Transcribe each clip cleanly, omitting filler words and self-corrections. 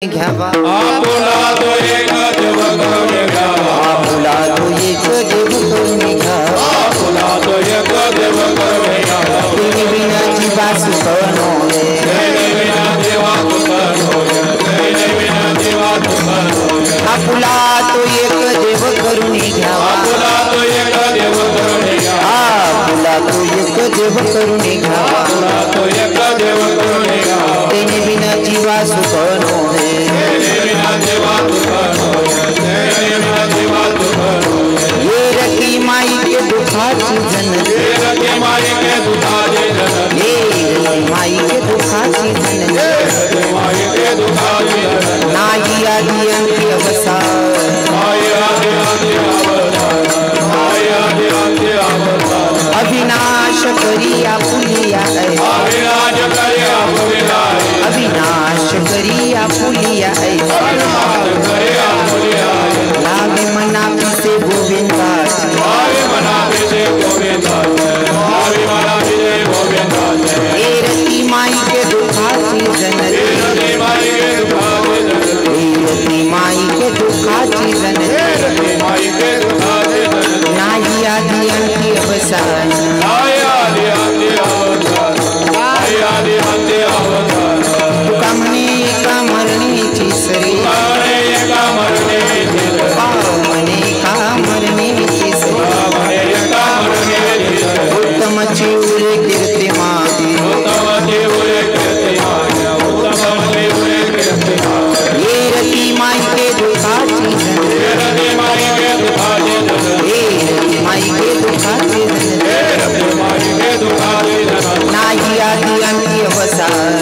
घ्यावा आपुला तो एक देव करून घ्यावा आपुला तो एक देव करून घ्यावा आपुला तो एक देव करून घ्यावा तिने विना जीवा सुखनो तेने बिना देवा सुखनो तेने बिना देवा सुखनो आपुला तो एक देव करून घ्यावा आपुला तो एक देव करून घ्यावा आपुला तो एक देव करून घ्यावा आपुला तो एक देव करून घ्यावा तिने विना जीवा सुखनो ये रखी माई के दुखाची जन ये रखी माई के दुखाची जन नाई आदि अंति अवसान अविनाश करिया पुलिया अविनाश करिया पुलिया लावे मना से गोविंदा ए रति माई के दुखाची जन रति माई के दुखाची जन नाई आदि अंति अवसान मने का मरणे तीसरे मने का मरणे तीसरे उत्तम चिउरे कीर्तिमान ये रति माई के दुखाची जन ये रति माई के दुखाची जन नाई आदि अंति अवसान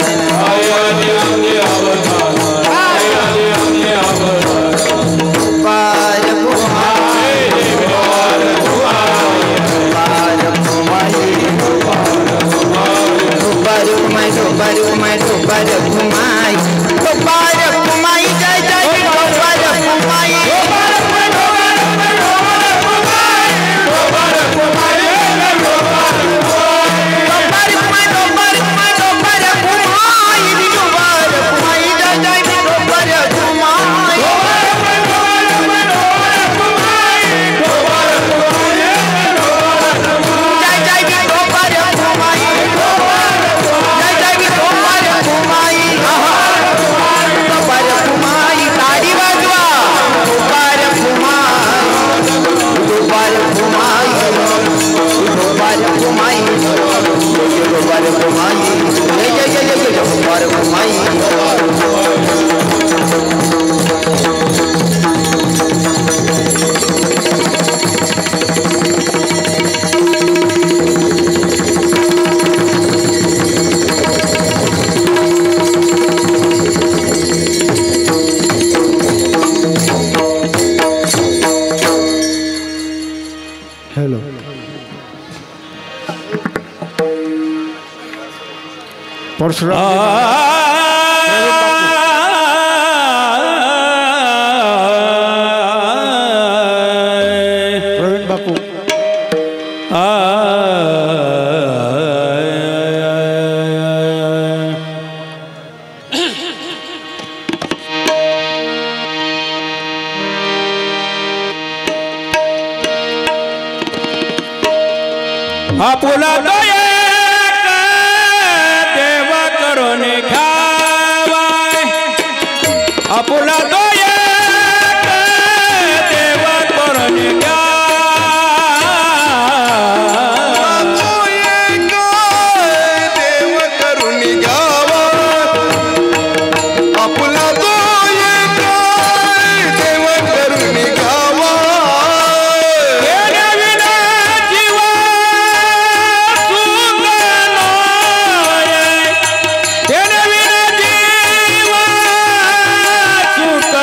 प्रवीण बापू आपुला तो एक देव करून घ्यावा आपुला तो एक देव करून सुख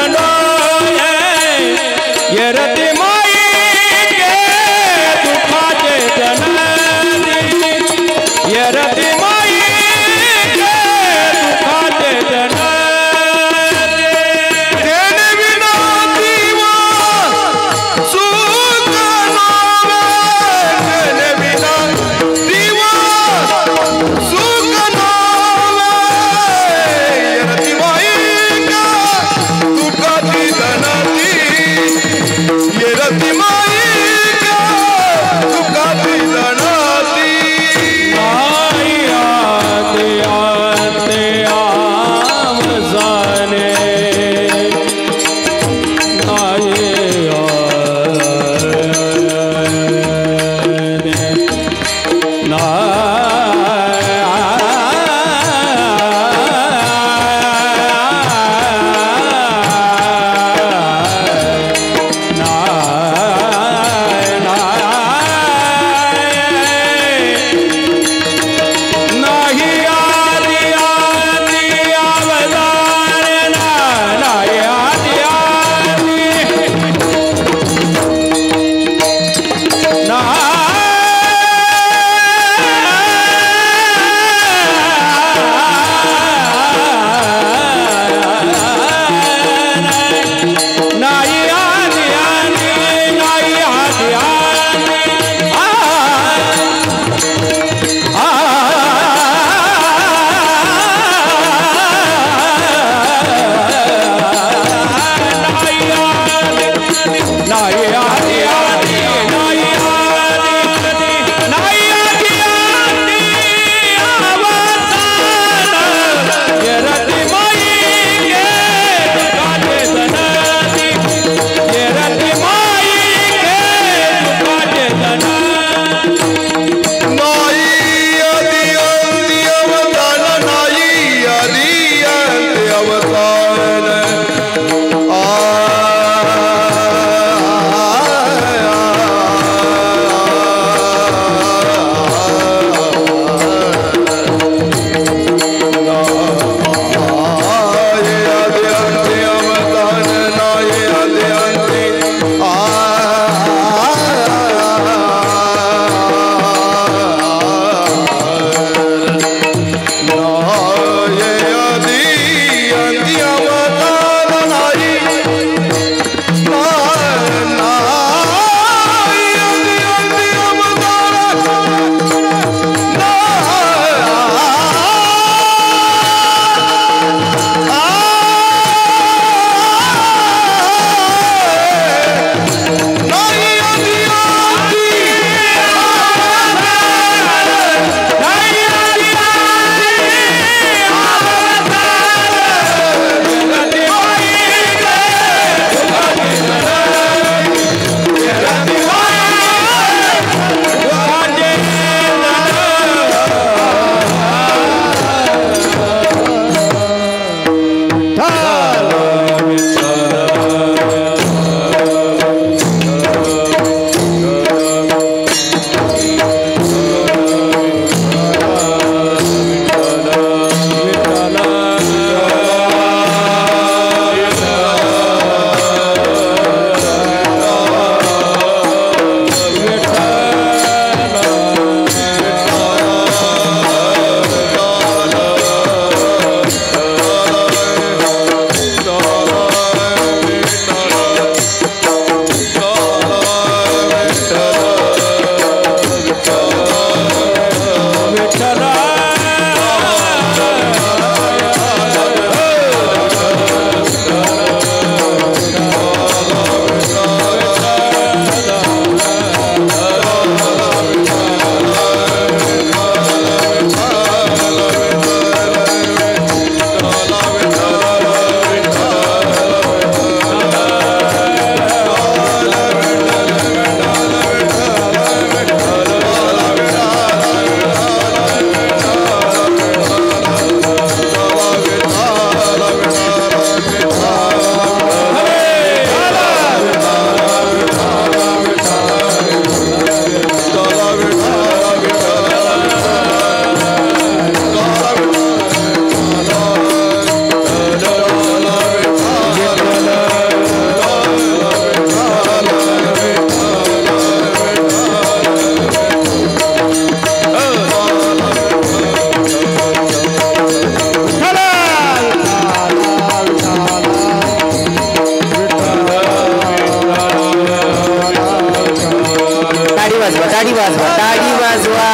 टाळी वाजवा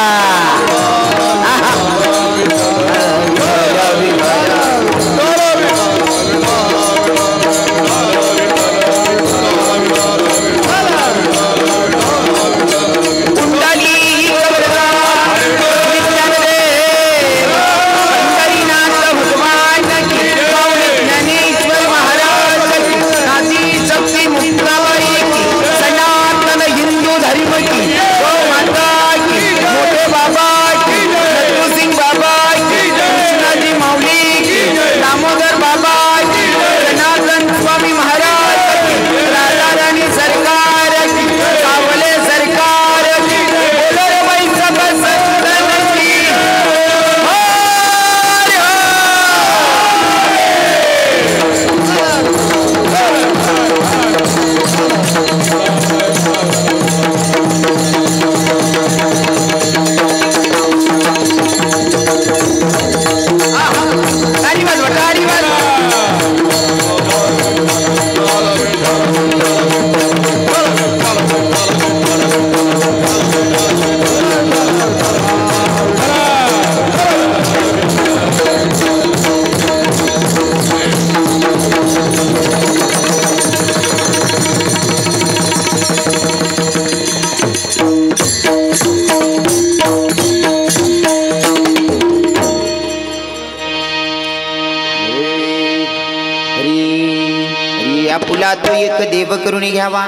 आपुला तो एक देव करून घ्यावा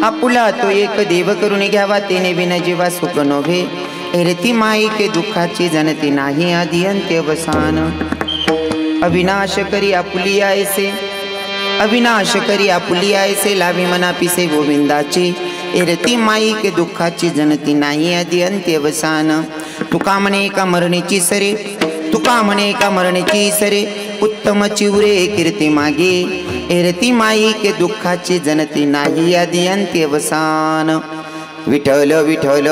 आपुला तो एक देव करून घ्यावा तेने बिना जीवा सुख नव्हे एरती माई के दुःखाची जनते नाही आदि अंत्यवसान अविनाश करी आपुली ऐसे अविनाश करी आपुली ऐसे लावी मना पिसे गोविंदाचे एरती माई के दुःखाची जनती नाही आदि अंत्यवसान तुका म्हणे का मरणेची सरे तुका म्हणे का मरणेची सरे उत्तम चिवरे कीर्ती मागे एरती माई के दुःखाची जनती नाही आदि अंत्यवसान विठ्ठल विठ्ठल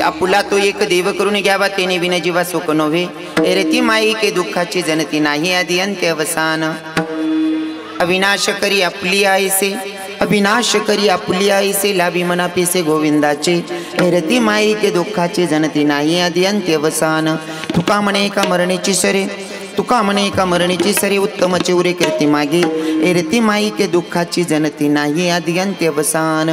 आपुला तो एक देव करून घ्यावा तेने विना जीवा सुख नव्हे एरती माई के दुःखाची जनती नाही आदि अंत्यवसान अविनाश करी आपुली ऐसे अविनाश करी आपुली ऐसे लावी मना पिसे गोविंदाचे एरती माई के दुःखाची जनती नाही आदि अंत्यवसान तुका म्हणे का मरणेची सरे तुका म्हणे का मरणेची सरे उत्तम चिवरे कीर्ती मागे एरती माई के दुःखाची जनती नाही आदि अंत्यवसान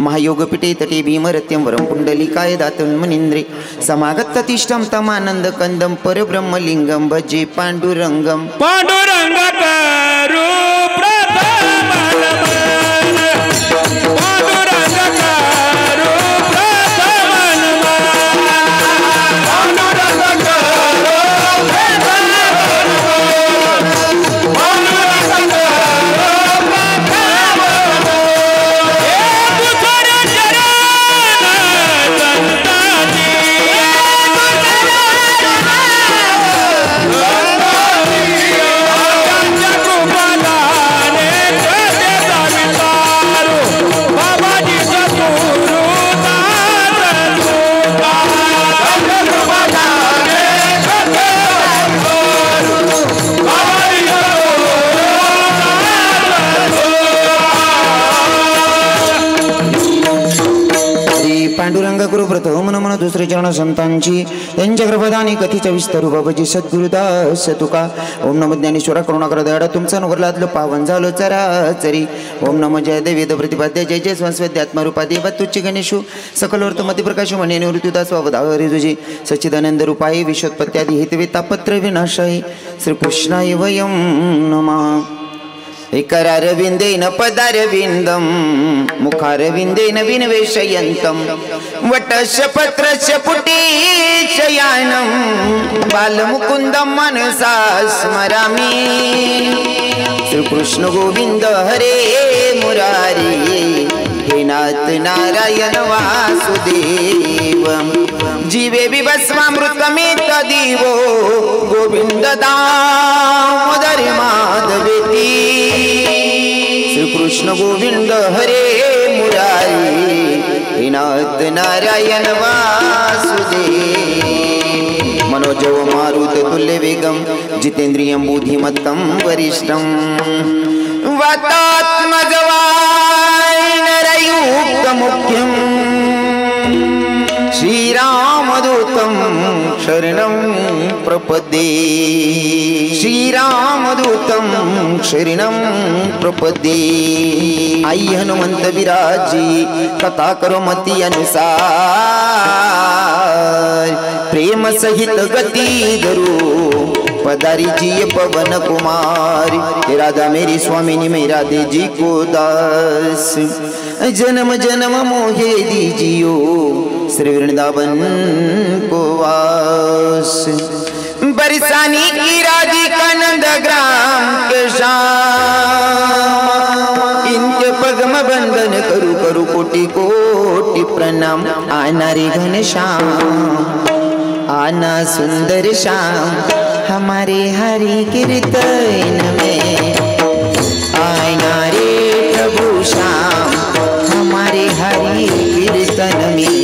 महायोग पिटे तटे भीमरत्यं वरं पुंडलिकाय दातं मुनींद्रे समागत तिष्ठं तमानंद कंदं परब्रह्मलिंगं भजे पांडुरंगं पांडुरंग करू प्रथम पांडुरंग करू प्रथम श्रीचरण संतांची यांच्या कृपदानी कथीच्या विस्तारू बाबाजी सद्गुरुदास तुका. ओम नमो ज्ञानेश्वरा करुणाकर दयाळा तुमचा नवरलादलो पावन झालो चराचरी. ओम नमो जय देवेद प्रतिपाद्य जय जय स्वस्वद्यात्मा देवा तुच्छ गणेशु सकलवर्त मती प्रकाश म्हणे निवृत्तीदास वावधावरी तुझे सच्चिदानंद रूपाई विश्वोत्पत्त्यादी हेतवे तापत्र विनाशाय श्रीकृष्णाय वयं नमः. एकरारविंदेन पदारविंदम मुखारविंदेन विनवेशयन्तं वटस्य पत्रस्य पुटेशयानं बालमुकुन्दं मनसा स्मरामि. श्रीकृष्ण गोविंद हरे मुरारी हे नाथ नारायण वासुदेव. जीवे विभस्मामृतमेत दिवो गोविंद दामोदर माधवेती. श्रीकृष्ण गोविंद हरे मुरारी हे नाथ नारायण वासुदेव. मनोजव मारुत तुल्य वेगम जितेंद्रियं बुद्धिमत्तं वरिष्ठं वातात्मजवाय नरयुक्तमुख्यं श्रीरामदूतं शरणं प्रपद्ये. श्रीरामदूतं शरणं प्रपद्ये. आई हनुमंत विराजी कथा करो मती अनुसार प्रेम सहित गती धरू पधारी जी पवन कुमार. हे राधा मेरी स्वामिनी मैं राधे जी को दास. जन्म जन्म मोहे दीजियो श्री वृंदावन को वास. बरसानी की राधिका नंद ग्राम के श्याम इनके पगम बंधन करू करू कोटि कोटि प्रणाम. आना रे घनश्याम आना सुंदर श्याम हमारे हरि कीर्तन में. आना रे प्रभु श्याम हमारे हरि कीर्तन में.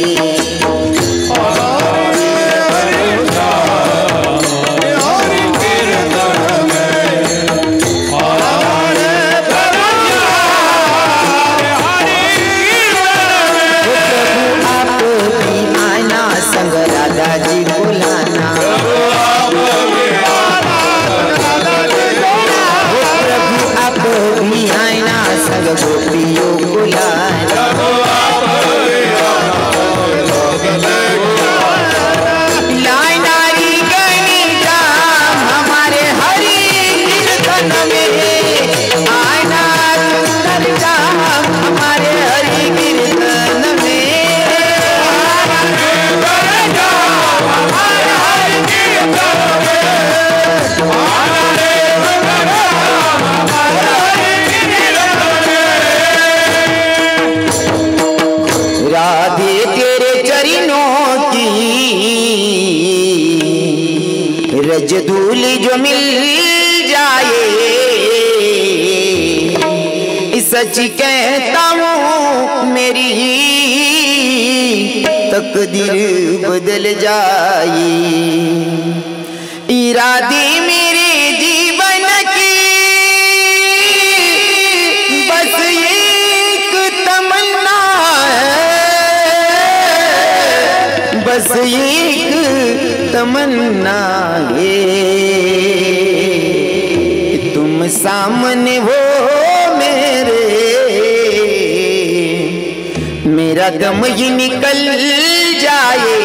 रज धूल जो मिल जाए सच कहता हूँ मेरी तकदीर बदल जाए. इरादे मेरे जीवन की बस एक तमन्ना है. बस एक तमन्ना है तुम सामने हो मेरे. मेरा दम ही निकल जाए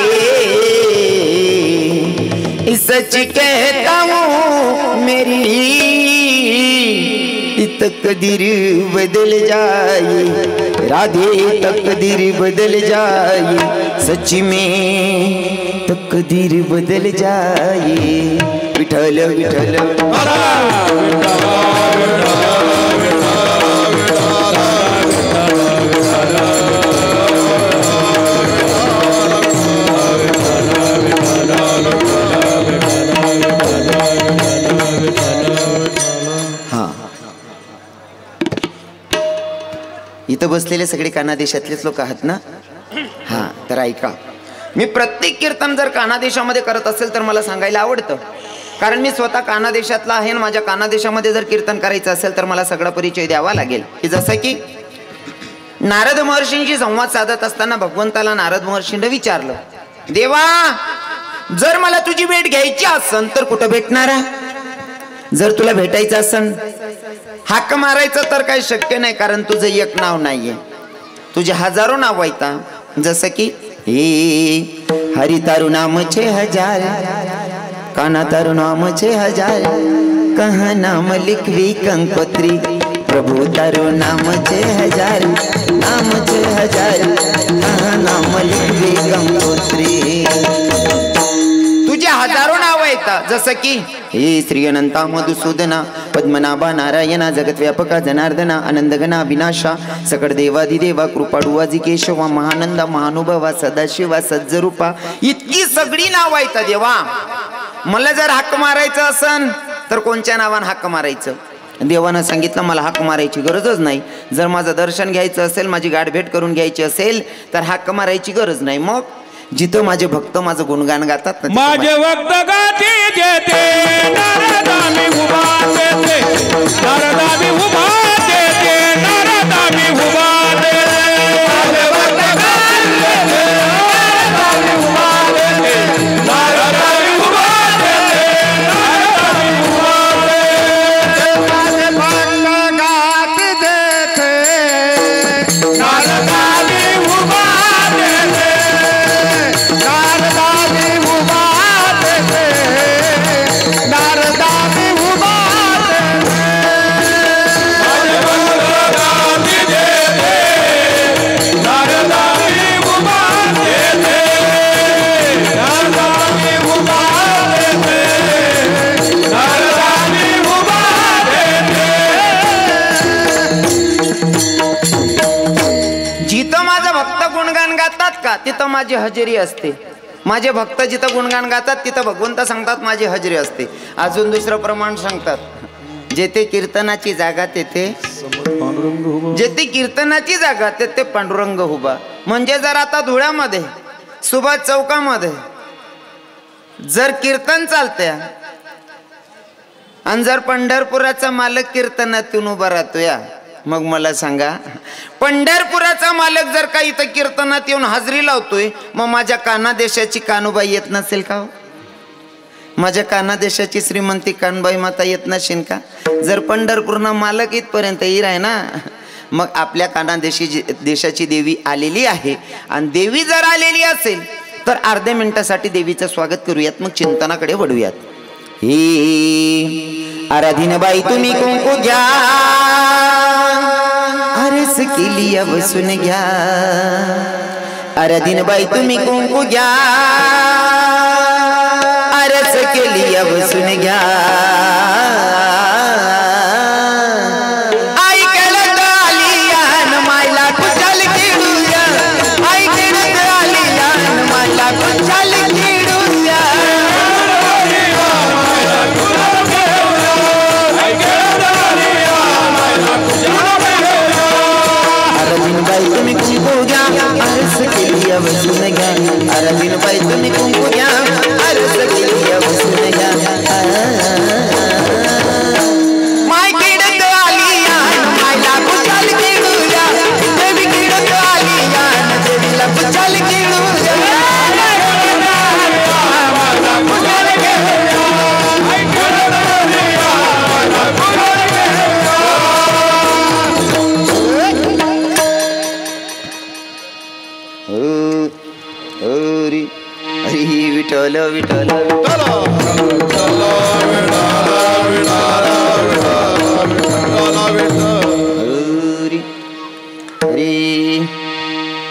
सच कहता हूँ मेरी तकदीर बदल जाए. राधे तकदीर बदल जाए सच में तकदीर बदल जाए. विठल विठल इथं बसलेले सगळे कानादेशातलेच लोक आहात ना. हां तर ऐका, मी प्रत्येक कीर्तन जर कानादेशामध्ये करत असेल तर मला सांगायला आवडतं, कारण मी स्वतः कानादेशातला आहे. माझ्या कानादेशामध्ये जर कीर्तन करायचं असेल तर मला सगळा परिचय द्यावा लागेल. की जसं की नारद महर्षींशी संवाद साधत असताना भगवंताला नारद महर्षींनी विचारलं देवा जर मला तुझी भेट घ्यायची असन तर कुठं भेटणार आहे? जर तुला भेटायचं असन हाक मारायचं तर काही शक्य नाही, कारण तुझं एक नाव नाहीये, तुझे हजारो नाव आहेत. जसं की हे हरी तारू नाम छे हजार, काना तारू नाम छे हजार, कहा नाम लिखवी कंकोत्री, प्रभु तारू नाम छे हजार, नाम छे हजार, कहा नाम लिखवी कंकोत्री. तुझे हजारो नाव आहेत. जसं की हे श्री अनंता मधुसूदना पद्मनाभा नारायणा जगद्व्यापका जनार्दना आनंदगना विनाशा सकळ देवादिदेवा कृपाळू केशवा महानंदा महानुभवा सदाशिवा सज्जरूपा. इतकी सगळी नाव आहेत देवा. मला जर हाक मारायचं असन तर कोणत्या नावानं हाक मारायचं? देवानं सांगितलं मला हाक मारायची गरजच नाही. जर माझं दर्शन घ्यायचं असेल, माझी गाठभेट करून घ्यायची असेल तर हाक मारायची गरज नाही. मग जिथं माझे भक्त माझं गुणगान गातात, माझे भक्त गाती जेते नारदा मी उभा देते, नारदा मी उभा देते, नारदा मी उभा देते. माझे भक्त गाती जेते नारदा मी उभा देते, नारदा मी उभा देते, नारदा मी उभा देते. माझे भक्त गाती जेते नारदा मी उभा देते, नारदा मी उभा देते, नारदा मी उभा देते. माझे भक्त गाती जेते नारदा मी उभा देते, नारदा मी उभा देते, नारदा मी उभा देते. जिथं माझं भक्त गुणगान गातात का तिथं माझी हजेरी असते. माझे भक्त जिथं गुणगान गातात तिथं भगवंत सांगतात माझी हजेरी असते. अजून दुसरं प्रमाण सांगतात, जेथे कीर्तनाची जागा तेथे जेथे कीर्तनाची जागा तेथे पांडुरंग उभा. म्हणजे जर आता धुळ्यामध्ये सुभाष चौकामध्ये जर कीर्तन चालते आणि जर पंढरपुराचा मालक कीर्तनातून उभा राहतोय, मग मला सांगा पंढरपुराचा मालक जर का इथं कीर्तनात येऊन हाजरी लावतोय, मग माझ्या काना देशाची कानुबाई येत नसेल का हो? माझ्या काना देशाची श्रीमंती कानबाई माता येत नसेल का? जर पंढरपूरना मालक इथपर्यंत येईल आहे ना, मग आपल्या काना देशाची देवी आलेली आहे. आणि देवी जर आलेली असेल तर अर्ध्या मिनिटासाठी देवीचं स्वागत करूयात, मग चिंतनाकडे वळूयात. ही आराधीन बाई तुम्ही कुंकू घ्या, आरस केली बसून घ्या. आराधीन बाई तुम्ही कुंकू घ्या, आरस केली बसून घ्या. ऐकलं आली यान मायला कुचाल खेळूया, ऐकलं आली यान मायला कुचाल खेळूया. आराधीन बाई तुम्ही कुंकू घ्या, आरस केली बसून घ्या. आराधीन बाई तुम्ही कुंकू घ्या, आरस केली बसून घ्या. माय किडत आली यान मायला कुचाल खेळूया, देवी किडत आली यान देवीला कुचाल खेळूया. हरी हरी विठ्ठल विठ्ठल हरी हरी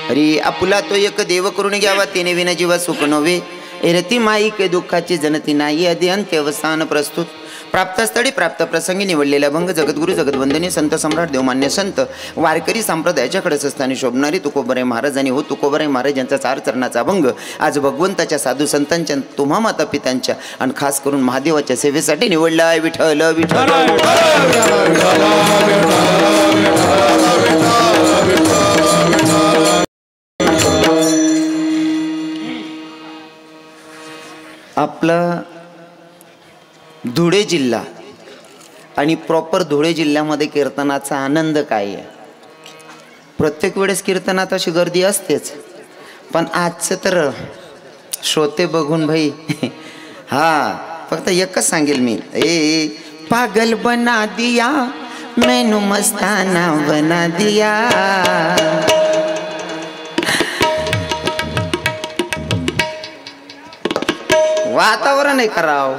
हरी. आपुला तो एक देव करून घ्यावा, तेने विना जीवा सुख नव्हे. एरती माई के दुःखाची जनती नाही, आधी अंत्यवसान प्रस्तुत. प्राप्तस्थळी प्राप्त प्रसंगी निवडलेला भंग जगद्गुरु जगद्वंदनी संत सम्राट देवमान्य संत वारकरी संप्रदायाच्या खडसस्थानी शोभणारी तुकोबराय महाराज आणि हो तुकोबराय महाराज यांचा 4 चरणाचा भंग आज भगवंताच्या साधू संतांच्या तुम्हा माता पित्यांच्या आणि खास करून महादेवाच्या सेवेसाठी निवडला आहे. विठ्ठल विठ्ठल. आपला धुळे जिल्हा आणि प्रॉपर धुळे जिल्ह्यामध्ये कीर्तनाचा आनंद काय आहे? प्रत्येक वेळेस कीर्तनात अशी गर्दी असतेच, पण आजचं तर श्रोते बघून भाई हा फक्त एकच सांगेल मी, ए पागल बना दिया मैनू मस्ताना बना दिया. वातावरण आहे कराव.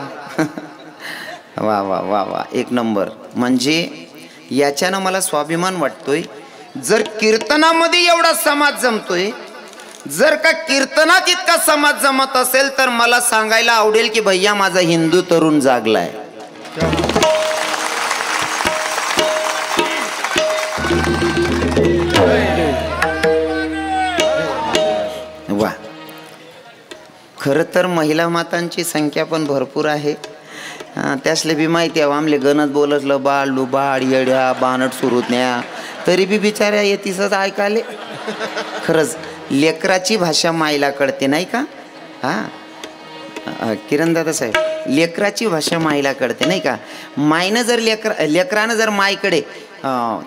वा वा वा वा एक नंबर. म्हणजे याच्यानं मला स्वाभिमान वाटतोय. जर कीर्तनामध्ये एवढा समाज जमतोय, जर का कीर्तनात इतका समाज जमत असेल तर मला सांगायला आवडेल की भैया माझा हिंदू तरुण जागलाय. वा. खरं तर महिला मातांची संख्या पण भरपूर आहे. त्यासले बी माहिती आहे आमले गणत बोलतलं बाळ लुबाड येड्या बाणट सुरुतण्या तरी बी बिचाऱ्या येतीसच ऐकाले. खरंच लेकराची भाषा मायला कळते नाही का. हां किरण दादा साहेब, लेकराची भाषा मायला कळते नाही का. मायनं जर लेकरानं जर मायकडे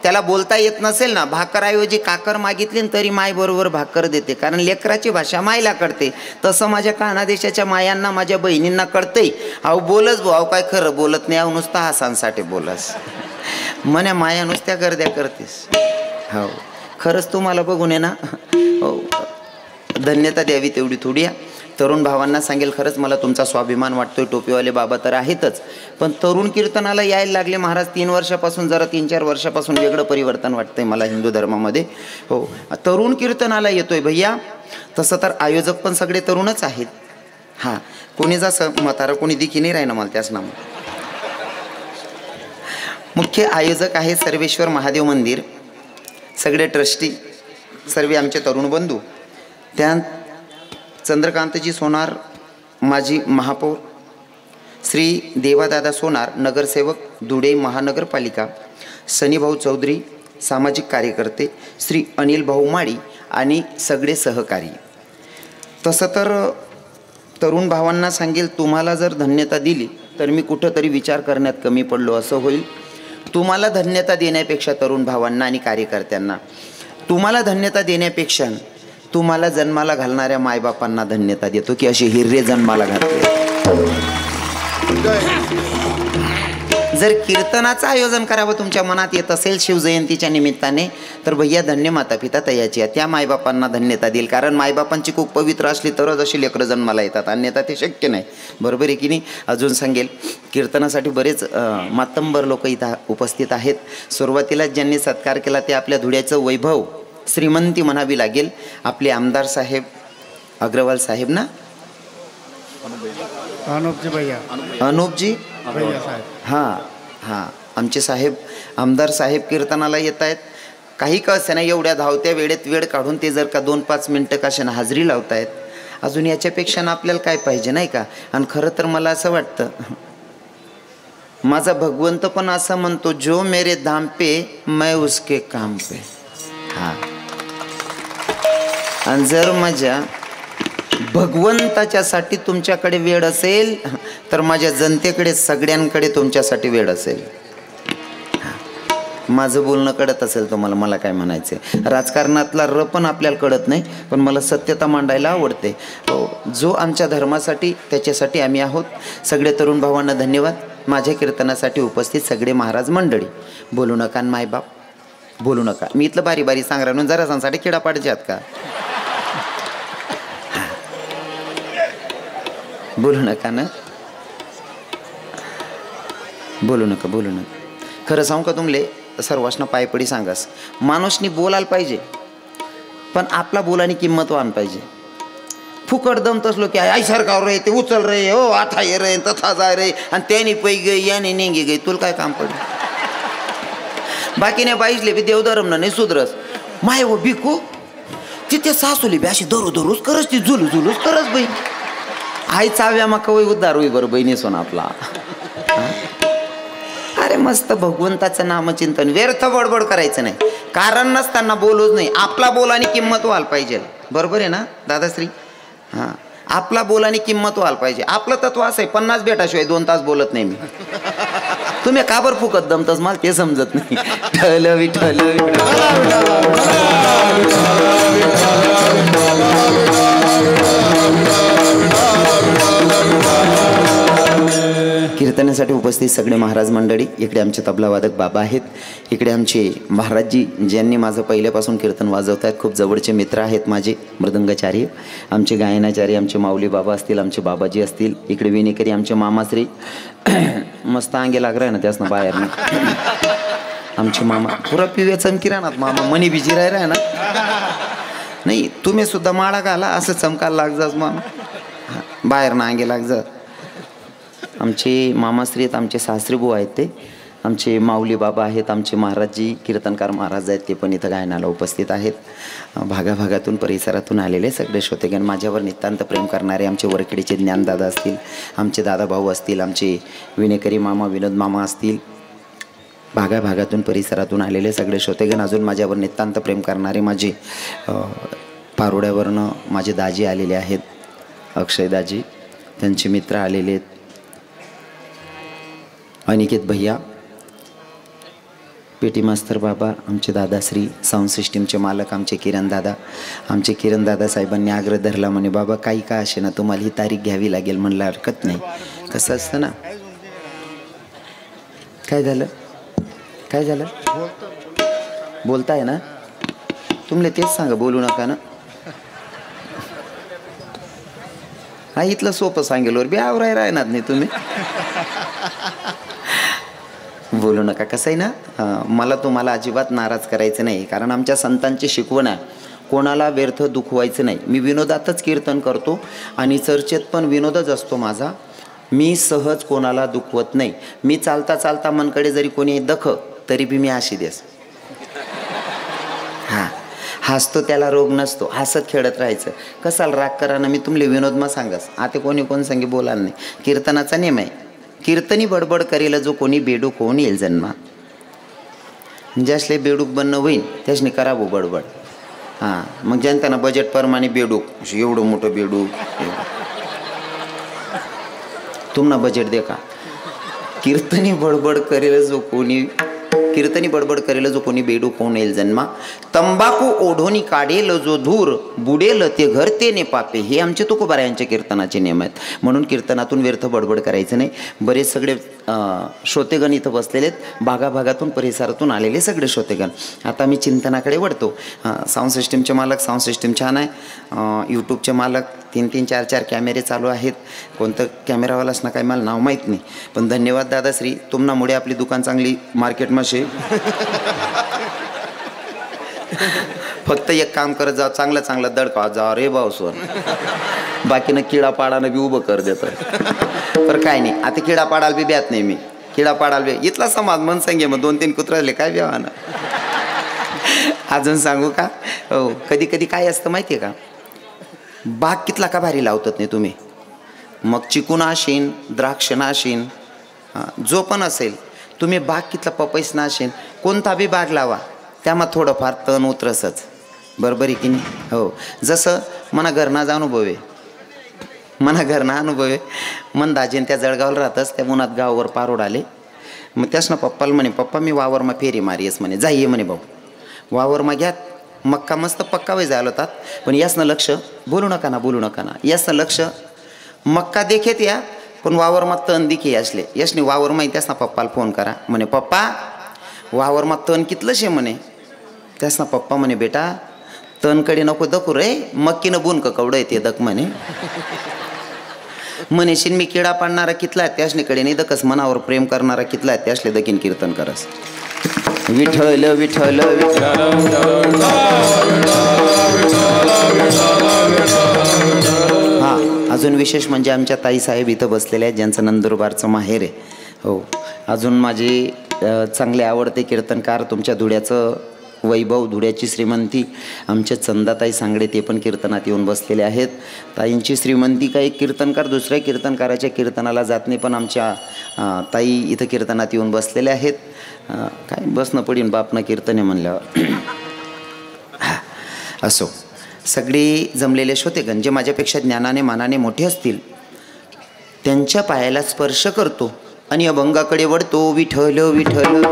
त्याला बोलता येत नसेल ना, भाकरऐवजी काकर मागितली तरी माय बरोबर भाकर देते, कारण लेकराची भाषा मायला कळते. तसं माझ्या कानादेशाच्या मायांना माझ्या बहिणींना कळतंय. अहो बोलच भाऊ काय खरं बोलत नाही, अहो नुसता हासांसाठी बोलस म्हणे माया नुसत्या गर्द्या करतेस. हो खरंच तुम्हाला बघून आहे ना हो धन्यता द्यावी तेवढी थोडी. तरुण भावांना सांगेल खरंच मला तुमचा स्वाभिमान वाटतोय. टोपीवाले बाबा तर आहेतच, पण तरुण कीर्तनाला यायला लागले महाराज 3 वर्षापासून, जरा 3-4 वर्षापासून वेगळं परिवर्तन वाटतंय मला हिंदू धर्मामध्ये. हो तरुण कीर्तनाला येतोय भैया. तसं तर आयोजक पण सगळे तरुणच आहेत. हां कोणी जसं म्हातारं कोणी दिखी नाही राहिना मला त्याच नाम. मुख्य आयोजक आहे सर्वेश्वर महादेव मंदिर, सगळे ट्रस्टी सर्व आमचे तरुण बंधू. त्यात चंद्रकांतजी सोनार माजी महापौर, श्री देवादादा सोनार नगरसेवक धुळे महानगरपालिका, सनीभाऊ चौधरी सामाजिक कार्यकर्ते, श्री अनिल भाऊ माळी आणि सगळे सहकारी. तसं तर तरुण भावांना सांगेल तुम्हाला जर धन्यता दिली तर मी कुठंतरी विचार करण्यात कमी पडलो असं होईल. तुम्हाला धन्यता देण्यापेक्षा तरुण भावांना आणि कार्यकर्त्यांना तुम्हाला धन्यता देण्यापेक्षा तुम्हाला जन्माला घालणाऱ्या मायबापांना धन्यता देतो की असे हिर्रे जन्माला घातले. जर कीर्तनाचं आयोजन करावं तुमच्या मनात येत असेल शिवजयंतीच्या निमित्ताने तर भैया धन्य माता पिता तयाची आहे, त्या मायबापांना धन्यता देईल. कारण मायबापांची खूप पवित्र असली तरच अशी लेकरं जन्माला येतात, अन्यथा ते शक्य नाही. बरोबर आहे की नाही. अजून सांगेल कीर्तनासाठी बरेच मातंबर लोक इथं उपस्थित आहेत. सुरुवातीलाच ज्यांनी सत्कार केला ते आपल्या धुळ्याचं वैभव श्रीमंती म्हणावी लागेल. आपले आमदार साहेब अग्रवाल साहेब ना, अनुपजी भैया, अनुपजी भैया साहेब. हां हां आमचे साहेब आमदार साहेब कीर्तनाला येत आहेत. काही का असे ना एवढ्या धावत्या वेळेत वेळ काढून ते जर का 2-5 मिनटं कशानं हाजरी लावतायत, अजून याच्यापेक्षा ना आपल्याला काय पाहिजे नाही का. आणि खरं तर मला असं वाटतं माझा भगवंत पण असं म्हणतो, जो मेरे धाम पे मैं उसके काम पे. हां आणि जर माझ्या भगवंताच्यासाठी तुमच्याकडे वेळ असेल तर माझ्या जनतेकडे सगळ्यांकडे तुमच्यासाठी वेळ असेल. माझं बोलणं कळत असेल तुम्हाला मला काय म्हणायचं. राजकारणातला र पण आपल्याला कळत नाही, पण मला सत्यता मांडायला आवडते. जो आमच्या धर्मासाठी त्याच्यासाठी आम्ही आहोत. सगळे तरुण भावांना धन्यवाद. माझ्या कीर्तनासाठी उपस्थित सगळे महाराज मंडळी. बोलू नका मायबाप बोलू नका. मी इथलं बारी बारी सांग राहून जरा सांसाठी किडा पाडचे आहात का. बोलू नका ना, बोलू नका बोलू नका. खरं सांगू का तुमले सर्वांना पायपडी सांगास, माणूसनी बोलायला पाहिजे पण आपला बोलानी किंमत वाहन पाहिजे. फुकट दम तसलो की आई सरकार रे ते उचल रे हो आता ये रे तथा जाय रे आणि त्याने पै गई याने निघी गई, तुला काय काम पडलं. बाकी नाही पाहिजे बी देवधर्म नाही सुधरस. माय व भिकू तिथे सासूली बी अशी दररोज करच ती झुलू झुलूच करच बाई. आई चाव्या मका वय उद्धार होई बरं बहिणी सोन आपला. अरे मस्त भगवंताचं नामचिंतन, व्यर्थ बडबड करायचं नाही, कारण नसताना बोलूच नाही. आपला बोलानी किंमत व्हायला पाहिजे. बरोबर आहे ना दादाश्री. हां आपला बोलानी किंमत व्हायला पाहिजे. आपलं तत्व असं आहे 50 भेटाशिवाय 2 तास बोलत नाही मी. तुम्ही का बरं फुकत दमतस मला ते समजत नाही. ठल विठ्ठल विठ्ठल कीर्तनासाठी उपस्थित सगळे महाराज मंडळी, इकडे आमचे तबलावादक बाबा आहेत, इकडे आमचे महाराजजी ज्यांनी माझं पहिल्यापासून कीर्तन वाजवत आहेत, खूप जवळचे मित्र आहेत माझे मृदंगाचार्य, आमचे गायनाचार्य आमचे माऊली बाबा असतील, आमचे बाबाजी असतील, इकडे विनेकरी आमचे मामाश्री मस्त अंगे लाग रहा है ना त्यासनं बाहेर ना आमचे मामा पुरा पिव्या चमकी राहणार मामा मनी बिजी राह ना नाही तुम्ही सुद्धा माळा घाला असं चमकायला लाग जास मामा बाहेर ना अंगे लाग जा. आमचे मामाश्री आहेत, आमचे सासरी बुवा आहेत, ते आमचे माऊली बाबा आहेत, आमचे महाराजजी कीर्तनकार महाराज आहेत, ते पण इथं गायनाला उपस्थित आहेत. भागाभागातून परिसरातून आलेले सगळे श्रोतेगण, माझ्यावर नितांत प्रेम करणारे आमचे वरखेडीचे ज्ञानदादा असतील, आमचे दादाभाऊ असतील, आमचे विनेकरी मामा विनोद मामा असतील, भागाभागातून परिसरातून आलेले सगळे श्रोतेगण, अजून माझ्यावर नितांत प्रेम करणारे माझे पारोड्यावरनं माझे दाजी आलेले आहेत, अक्षय दाजी, त्यांचे मित्र आलेले आहेत, अनिकेत भैया, पेटी मास्तर बाबा, आमचे दादाश्री, साऊंड सिस्टीमचे मालक आमचे किरण दादा, आमचे किरण दादा साहेबांनी आग्रह धरला म्हणे बाबा काही का असे ना तुम्हाला ही तारीख घ्यावी लागेल. म्हणलं हरकत नाही. कसं असतं ना, काय झालं काय झालं बोलताय ना तुमले तेच सांगा बोलू नका ना. हा इथलं सोपं सांगेल वर बी आवराय राहणार नाही तुम्ही बोलू नका. कसं आहे ना, मला तुम्हाला अजिबात नाराज करायचं नाही, कारण आमच्या संतांची शिकवण आहे कोणाला व्यर्थ दुखवायचं नाही. मी विनोदातच कीर्तन करतो आणि चर्चेत पण विनोदच असतो माझा. मी सहज कोणाला दुखवत नाही. मी चालता चालता मनकडे जरी कोणी दख तरी बी मी अशी देस हां हसतो त्याला रोग नसतो, हसत खेळत राहायचं. कसाला राग करा ना, मी तुमले विनोद मग सांगस. आता कोणी कोण सांगे बोलाल नाही. कीर्तनाचा नेम आहे, कीर्तनी बडबड करेल जो कोणी बेडूक होऊन येईल जन्मा. ज्यासले बेडूक बनणं होईल त्यासने करावं बडबड. हां मग जनताना बजेट प्रमाणे बेडूक एवढं मोठं बेडूक तुम्हाला बजेट दे का. कीर्तनी बडबड करेल जो कोणी बेडूक होऊन येईल जन्मा. तंबाखू ओढोनी काढेल जो धूर बुडेल ते घर ते पापे. हे आमचे तुकोबारायांच्या कीर्तनाचे नियम आहेत. म्हणून कीर्तनातून व्यर्थ बडबड करायचं नाही. बरेच सगळे श्रोतेगण इथं बसलेले आहेत, भागाभागातून परिसरातून आलेले सगळे श्रोतेगण. आता मी चिंतनाकडे वळतो. साऊंड सिस्टीमचे मालक, साऊंड सिस्टीम छान आहे. यूट्यूबचे मालक 3-3, 4-4 कॅमेरे चालू आहेत. कोणतं कॅमेरावालाच ना काय मला नाव माहीत नाही, पण धन्यवाद दादाश्री, तुमनामुळे आपली दुकान चांगली मार्केटमध्ये. फक्त एक काम करत जाव, चांगलं चांगलं दडका जाव रे भाऊ सोन, बाकीनं किडा पाडानं बी उभं कर देतं. पर काय नाही, आता किडा पाडायला बी ब्यात नाही. मी किडा पाडायला बी इथला समाज मन संगे मग 2-3 कुत्राले काय ब्यावानं. अजून सांगू का, हो कधी कधी काय असतं माहिती आहे का, बाग कितला का भारी लावतात नाही तुम्ही. मग चिकून आशीन, द्राक्ष नाशीन, जो पण असेल तुम्ही बाग कितला पपईस नाशीन, कोणता बी बाग लावा त्यामध्ये थोडंफार तण उतरसच. बरोबर आहे की नाही. हो जसं मना घरना अनुभव आहे, मन दाजीन त्या जळगावला राहतच, त्या उन्हात गावावर पारोड आले. मग त्यास ना पप्पाला म्हणे पप्पा मी वावरमा फेरी मारीस म्हणे. जाईये म्हणे भाऊ वावरमा घ्यात. मक्का मस्त पक्का वय झालं होतात, पण यासनं लक्ष बोलू नका ना यासनं लक्ष मक्का देखेत या, पण वावरमा तण दिखे असले यशने वावर माहिती त्यासना पप्पाला फोन करा म्हणे पप्पा वावरमा तण कितलं शे म्हणे. त्यासना पप्पा म्हणे बेटा तणकडे नको दखू रे, मक्कीनं बुन का कवडं येते दक म्हणे. म्हणेशीन मी किडा पाडणारा कितला आहे त्यासनीकडे नाही दकस, मनावर प्रेम करणारा कितला आहे त्यासले दकीन कीर्तन करस. विठ्ठल विठ्ठल हां अजून विशेष म्हणजे आमच्या ताईसाहेब इथं बसलेल्या आहेत, ज्यांचं नंदुरबारचं माहेर आहे. हो अजून माझे चांगले आवडते कीर्तनकार, तुमच्या धुळ्याचं वैभव, धुळ्याची श्रीमंती आमच्या चंदाताई सांगडे, ते पण कीर्तनात येऊन बसलेले आहेत. ताईंची श्रीमंती काही कीर्तनकार दुसऱ्या कीर्तनकाराच्या कीर्तनाला जात नाही, पण आमच्या ताई इथं कीर्तनात येऊन बसलेल्या आहेत. काय बसणं पडीन बापनं कीर्तन आहे म्हणल्यावर. असो सगळे जमलेले श्रोतेगण जे माझ्यापेक्षा ज्ञानाने मानाने मोठे असतील त्यांच्या पायाला स्पर्श करतो आणि अभंगाकडे वळतो. विठ्ठल विठ्ठल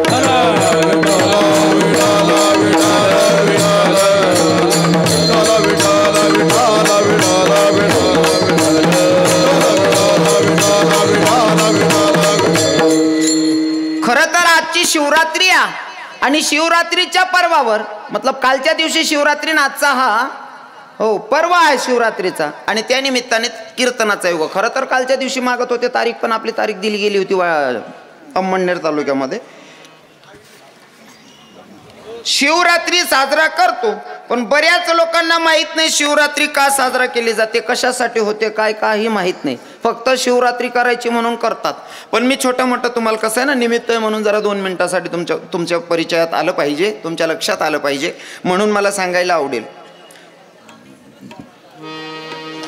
शिवरात्री आणि शिवरात्रीच्या पर्वावर मतलब कालच्या दिवशी शिवरात्री आजचा हा हो पर्व आहे शिवरात्रीचा आणि त्या निमित्ताने कीर्तनाचा योग. खरं तर कालच्या दिवशी मागत होते तारीख पण आपली तारीख दिली गेली होती अंमळनेर तालुक्यामध्ये. शिवरात्री साजरा करतो पण बऱ्याच लोकांना माहित नाही शिवरात्री का साजरा केली जाते, कशासाठी होते, काय काही माहित नाही. फक्त शिवरात्री करायची म्हणून करतात. पण मी छोटं मोठं तुम्हाला कसं आहे ना निमित्त आहे म्हणून जरा 2 मिनिटासाठी तुमच्या परिचयात आलं पाहिजे, तुमच्या लक्षात आलं पाहिजे म्हणून मला सांगायला आवडेल.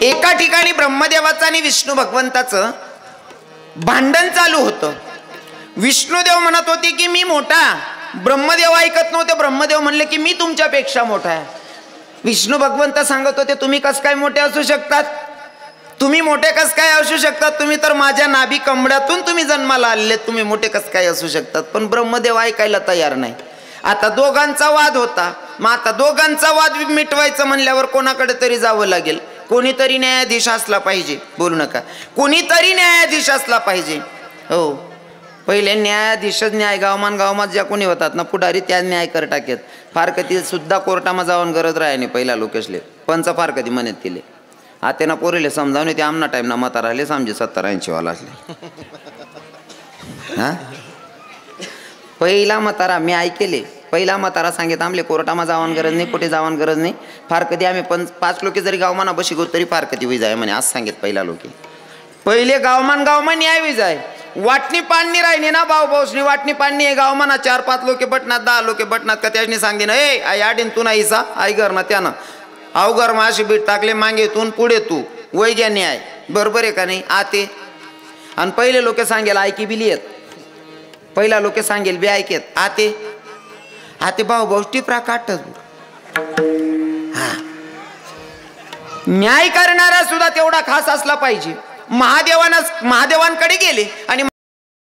एका ठिकाणी ब्रह्मदेवाचं आणि विष्णू भगवंताचं भांडण चालू होतं. विष्णुदेव म्हणत होते की मी मोठा, ब्रह्मदेव ऐकत नव्हते. ब्रह्मदेव म्हणले की मी तुमच्यापेक्षा मोठा आहे. विष्णू भगवंत सांगत होते तुम्ही कस काय मोठे असू शकतात, तुम्ही मोठे कस काय असू शकतात, तुम्ही तर माझ्या नाभी कमळातून तुम्ही जन्माला आलेले, तुम्ही मोठे कस काय असू शकतात. पण ब्रह्मदेव ऐकायला तयार नाही. आता दोघांचा वाद होता. मग आता दोघांचा वाद मिटवायचं म्हणल्यावर कोणाकडे तरी जावं लागेल. कोणीतरी न्यायाधीश असला पाहिजे. बोलू नका, कोणीतरी न्यायाधीश असला पाहिजे. हो, पहिले न्यायाधीशच न्याय गावमान ज्या कोणी होतात ना पुढारी त्या न्याय कर टाकेत. फार कधी सुद्धा कोर्टामा जाऊन गरज राहाय नाही. पहिला लोकेशले पंच फार कधी म्हणत केले आते ना पोरेले समजावून ते आमना टाइम ना मता राहिले समजे 70-80 वाला असले. हा पहिला मतारा मी ऐकेले. पहिला मतारा सांगेत आमले कोर्टामा जावान गरज नाही, कुठे जावान गरज नाही. फार कधी आम्ही 5 लोके जरी गावमाना बशी गो तरी फार कधी होई जाय म्हणे आज सांगेत पहिला लोके. पहिले गावमान न्याय होई जाय. वाटणी पाणी राहिली ना भाऊसनी वाटणी पाणी आहे गावमाना 4-5 लोके बटनात 10 लोके बटनात का त्याने सांगे ना ए आई आडीन तू नाही सा आई घर ना त्यानं अवघर माशी बीट टाकले मागे तून पुढे तू वय घ्या न्याय. बरोबर आहे का नाही आते. आणि पहिले लोक सांगेल ऐकी बिली येत, पहिला लोक सांगेल बी ऐकेत आते आते भाऊ टिपरा काटत. हा न्याय करणारा सुद्धा तेवढा खास असला पाहिजे. महादेवांकडे गेले आणि